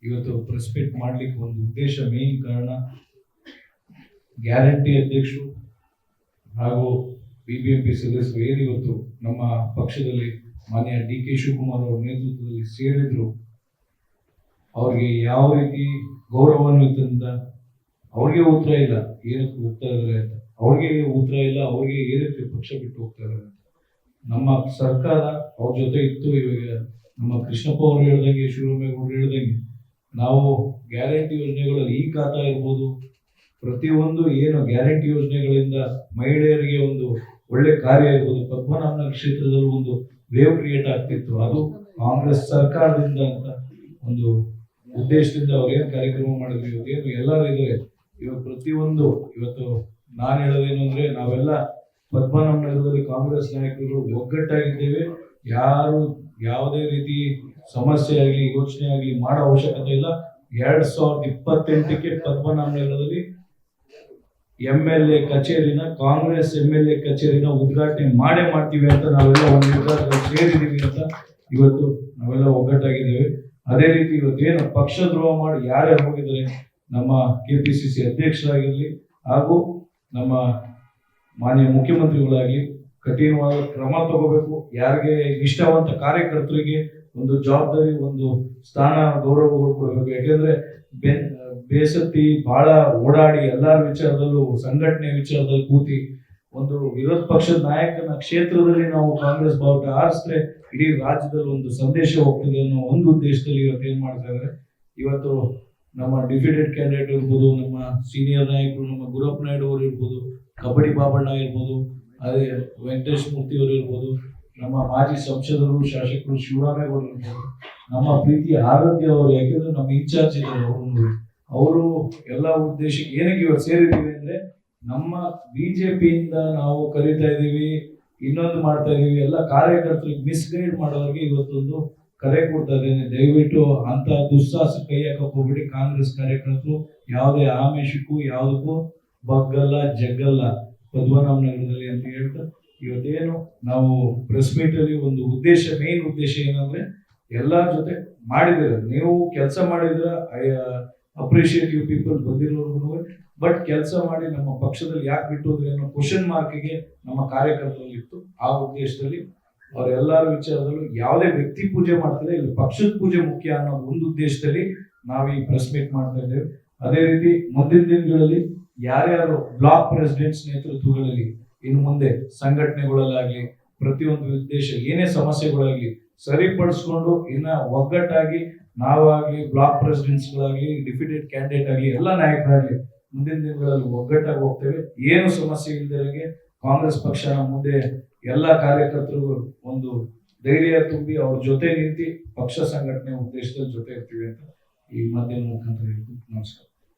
ಇವತ್ತು press meet ಮಾಡ್ಲಿಕ್ಕೆ ಒಂದು ಉದ್ದೇಶ, ಮೇನ್ ಕಾರಣ ಗ್ಯಾರಂಟಿ ಅಧ್ಯಕ್ಷರು ಹಾಗೂ ಬಿಬಿಎಂಪಿ ಸದಸ್ಯರು ಏನು ಇವತ್ತು ನಮ್ಮ ಪಕ್ಷದಲ್ಲಿ ಮಾನ್ಯ ಡಿ.ಕೆ. ಶಿವಕುಮಾರ್ ಅವರ ನೇತೃತ್ವದಲ್ಲಿ ಸೇರಿದ್ರು, ಅವ್ರಿಗೆ ಯಾವ ರೀತಿ ಗೌರವಾನ್ವಿತದಿಂದ ಅವ್ರಿಗೆ ಉತ್ತರ ಇಲ್ಲ, ಏನಕ್ಕೆ ಹೋಗ್ತಾ ಇದ್ದಾರೆ ಅಂತ ಅವ್ರಿಗೆ ಉತ್ತರ ಇಲ್ಲ, ಅವ್ರಿಗೆ ಏನಕ್ಕೆ ಪಕ್ಷ ಬಿಟ್ಟು ಹೋಗ್ತಾ ಇದ್ದಾರೆ ಅಂತ. ನಮ್ಮ ಸರ್ಕಾರ ಅವ್ರ ಜೊತೆ ಇತ್ತು. ಇವಾಗ ನಮ್ಮ ಕೃಷ್ಣಪ್ಪ ಅವರು ಹೇಳ್ದಂಗೆ, ಶಿವರಾಮೇಗೌಡರು ಹೇಳ್ದಂಗೆ, ನಾವು ಗ್ಯಾರಂಟಿ ಯೋಜನೆಗಳಲ್ಲಿ ಈ ಖಾತಾ ಇರ್ಬೋದು, ಪ್ರತಿಯೊಂದು ಏನು ಗ್ಯಾರಂಟಿ ಯೋಜನೆಗಳಿಂದ ಮಹಿಳೆಯರಿಗೆ ಒಂದು ಒಳ್ಳೆ ಕಾರ್ಯ ಇರ್ಬೋದು, ಪದ್ಮನಾಭನಗರ ಕ್ಷೇತ್ರದಲ್ಲಿ ಒಂದು ವೇವ್ ಕ್ರಿಯೇಟ್ ಆಗ್ತಿತ್ತು. ಅದು ಕಾಂಗ್ರೆಸ್ ಸರ್ಕಾರದಿಂದ ಅಂತ ಒಂದು ಉದ್ದೇಶದಿಂದ ಅವ್ರೇನು ಕಾರ್ಯಕ್ರಮ ಮಾಡಿದ್ವಿ. ಇವತ್ತೇನು ಎಲ್ಲರೂ ಇದ್ದಾರೆ. ಇವಾಗ ಪ್ರತಿಯೊಂದು ಇವತ್ತು ನಾನು ಹೇಳೋದೇನು ಅಂದ್ರೆ, ನಾವೆಲ್ಲ ಪದ್ಮನಾಭನಗರದಲ್ಲಿ ಕಾಂಗ್ರೆಸ್ ನಾಯಕರು ಒಗ್ಗಟ್ಟಾಗಿದ್ದೇವೆ. ಯಾರು ಯಾವುದೇ ರೀತಿ ಸಮಸ್ಯೆ ಆಗಲಿ ಯೋಚನೆ ಆಗಲಿ ಮಾಡೋ ಅವಶ್ಯಕತೆ ಇಲ್ಲ. 2028ಕ್ಕೆ ಪದ್ಮನಾಭನಗರದಲ್ಲಿ MLA ಕಚೇರಿನ, ಕಾಂಗ್ರೆಸ್ MLA ಕಚೇರಿನ ಉದ್ಘಾಟನೆ ಮಾಡೇ ಮಾಡ್ತೀವಿ ಅಂತ ನಾವೆಲ್ಲ ಒಂದು ನಿರ್ಧಾರದಲ್ಲಿ ಸೇರಿದ್ದೀವಿ ಅಂತ ಇವತ್ತು ನಾವೆಲ್ಲ ಒಗ್ಗಟ್ಟಾಗಿದ್ದೇವೆ. ಅದೇ ರೀತಿ ಇವತ್ತೇನು ಪಕ್ಷ ದ್ರೋಹ ಮಾಡಿ ಯಾರ್ಯಾರು ಹೋಗಿದ್ದಾರೆ, ನಮ್ಮ KPCC ಅಧ್ಯಕ್ಷರಾಗಿರಲಿ ಹಾಗೂ ನಮ್ಮ ಮಾನ್ಯ ಮುಖ್ಯಮಂತ್ರಿಗಳಾಗಲಿ ಕಠಿಣವಾದ ಕ್ರಮ ತಗೋಬೇಕು. ಯಾರಿಗೆ ನಿಷ್ಠಾವಂತ ಕಾರ್ಯಕರ್ತರಿಗೆ ಒಂದು ಜವಾಬ್ದಾರಿ, ಒಂದು ಸ್ಥಾನ, ಗೌರವಗಳು ಕೊಡಬೇಕು. ಯಾಕೆಂದ್ರೆ ಬೇಸತ್ತಿ ಬಹಳ ಓಡಾಡಿ ಎಲ್ಲರ ವಿಚಾರದಲ್ಲೂ, ಸಂಘಟನೆ ವಿಚಾರದಲ್ಲಿ ಕೂತಿ ಒಂದು ವಿರೋಧ ಪಕ್ಷದ ನಾಯಕನ ಕ್ಷೇತ್ರದಲ್ಲಿ ನಾವು ಕಾಂಗ್ರೆಸ್ ಬಾವುಟ ಹಾರಿಸಿದ್ರೆ ಇಡೀ ರಾಜ್ಯದಲ್ಲಿ ಒಂದು ಸಂದೇಶ ಹೋಗ್ತದೆ ಅನ್ನೋ ಒಂದು ಉದ್ದೇಶದಲ್ಲಿ ಇವತ್ತು ಏನ್ ಮಾಡ್ತಾ ಇದ್ದಾರೆ. ಇವತ್ತು ನಮ್ಮ ಡಿಫಿಡೆಡ್ ಕ್ಯಾಂಡಿಡೇಟ್ ಇರ್ಬೋದು, ನಮ್ಮ ಸೀನಿಯರ್ ನಾಯಕರು, ನಮ್ಮ ಗುರಪ್ಪ ನಾಯ್ಡು ಅವರು ಇರ್ಬೋದು, ಕಬಡ್ಡಿ ಬಾಬಣ್ಣ ಇರ್ಬೋದು, ಅದೇ ವೆಂಕಟೇಶ್ ಮೂರ್ತಿ ಅವರು ಇರ್ಬೋದು, ನಮ್ಮ ಮಾಜಿ ಸಂಸದರು ಶಾಸಕರು ಶಿವರಾಮೇಗೌಡರು ಇರ್ಬೋದು, ನಮ್ಮ ಪ್ರೀತಿ ಆರೋಗ್ಯ ಅವರು, ಯಾಕೆಂದ್ರೆ ನಮ್ಮ ಇನ್ಚಾರ್ಜ್ ಇದ್ದಾರೆ ಅವರು ಎಲ್ಲ ಉದ್ದೇಶಕ್ಕೆ ಏನಕ್ಕೆ ಇವತ್ತು ಸೇರಿದ್ದೀವಿ ಅಂದ್ರೆ, ನಮ್ಮ ಬಿಜೆಪಿಯಿಂದ ನಾವು ಕರೀತಾ ಇದ್ದೀವಿ, ಇನ್ನೊಂದು ಮಾಡ್ತಾ ಇದೀವಿ, ಎಲ್ಲ ಕಾರ್ಯಕರ್ತರಿಗೆ ಮಿಸ್ಗೈಡ್ ಮಾಡೋರಿಗೆ ಇವತ್ತೊಂದು ಕರೆ ಕೊಡ್ತಾ ಇದ್ದೇನೆ. ದಯವಿಟ್ಟು ಅಂತ ದುಸ್ಸಾಹಸ ಕೈ ಹಾಕಕ್ ಹೋಗ್ಬಿಡಿ. ಕಾಂಗ್ರೆಸ್ ಕಾರ್ಯಕರ್ತರು ಯಾವುದೇ ಆಮಿಷಕ್ಕೂ ಯಾವುದಕ್ಕೂ ಬಗ್ಗಲ್ಲ, ಜಗ್ಗಲ್ಲ ಪದ್ಮನಾಭನಗರದಲ್ಲಿ ಅಂತ ಹೇಳ್ತಾ, ಇವತ್ತೇನು ನಾವು ಪ್ರೆಸ್ ಮೀಟ್ ಅಲ್ಲಿ ಒಂದು ಉದ್ದೇಶ, ಮೇನ್ ಉದ್ದೇಶ ಏನಂದ್ರೆ, ಎಲ್ಲರ ಜೊತೆ ಮಾಡಿದಿರ, ನೀವು ಕೆಲಸ ಮಾಡಿದ್ರ, ಅಪ್ರಿಷಿಯೇಟ್ ಯು ಪೀಪಲ್ ಬಂದಿರೋರ್ಗು, ಬಟ್ ಕೆಲಸ ಮಾಡಿ ನಮ್ಮ ಪಕ್ಷದಲ್ಲಿ ಯಾಕೆ ಬಿಟ್ಟು ಹೋದ್ರೆ ಅನ್ನೋ ಕ್ವಶನ್ ಮಾರ್ಕ್ಗೆ ನಮ್ಮ ಕಾರ್ಯಕರ್ತರಲ್ಲಿ ಇತ್ತು. ಆ ಉದ್ದೇಶದಲ್ಲಿ ಅವರೆಲ್ಲರ ವಿಚಾರದಲ್ಲೂ ಯಾವುದೇ ವ್ಯಕ್ತಿ ಪೂಜೆ ಮಾಡ್ತಾರೆ, ಇಲ್ಲಿ ಪಕ್ಷದ ಪೂಜೆ ಮುಖ್ಯ ಅನ್ನೋ ಒಂದು ಉದ್ದೇಶದಲ್ಲಿ ನಾವು ಈ ಪ್ರೆಸ್ ಮೀಟ್ ಮಾಡ್ತಾ ಇದ್ದೇವೆ. ಅದೇ ರೀತಿ ಮುಂದಿನ ದಿನಗಳಲ್ಲಿ ಯಾರ್ಯಾರು ಬ್ಲಾಕ್ ಪ್ರೆಸಿಡೆಂಟ್ಸ್ ನೇತೃತ್ವಗಳಲ್ಲಿ ಇನ್ನು ಮುಂದೆ ಸಂಘಟನೆಗಳಲ್ಲಾಗ್ಲಿ, ಪ್ರತಿಯೊಂದು ಉದ್ದೇಶ ಏನೇ ಸಮಸ್ಯೆಗಳಾಗ್ಲಿ ಸರಿಪಡಿಸ್ಕೊಂಡು ಇನ್ನ ಒಗ್ಗಟ್ಟಾಗಿ ನಾವಾಗ್ಲಿ, ಬ್ಲಾಕ್ ಪ್ರೆಸಿಡೆಂಟ್ಸ್ಗಳಾಗ್ಲಿ, ಡಿಫಿಡೆಡ್ ಕ್ಯಾಂಡಿಡೇಟ್ ಆಗಲಿ, ಎಲ್ಲ ನಾಯಕರಾಗ್ಲಿ ಮುಂದಿನ ದಿನಗಳಲ್ಲಿ ಒಗ್ಗಟ್ಟಾಗಿ ಹೋಗ್ತೇವೆ. ಏನು ಸಮಸ್ಯೆ ಇಲ್ದಿರಂಗೆ ಕಾಂಗ್ರೆಸ್ ಪಕ್ಷ ಮುಂದೆ ಎಲ್ಲ ಕಾರ್ಯಕರ್ತರಿಗೂ ಒಂದು ಧೈರ್ಯ ತುಂಬಿ ಅವ್ರ ಜೊತೆ ನಿಂತು ಪಕ್ಷ ಸಂಘಟನೆ ಉದ್ದೇಶದಲ್ಲಿ ಜೊತೆ ಇರ್ತೀವಿ ಅಂತ ಈ ಮಾಧ್ಯಮ ಮುಖಾಂತರ ಹೇಳ್ತೀನಿ. ನಮಸ್ಕಾರ.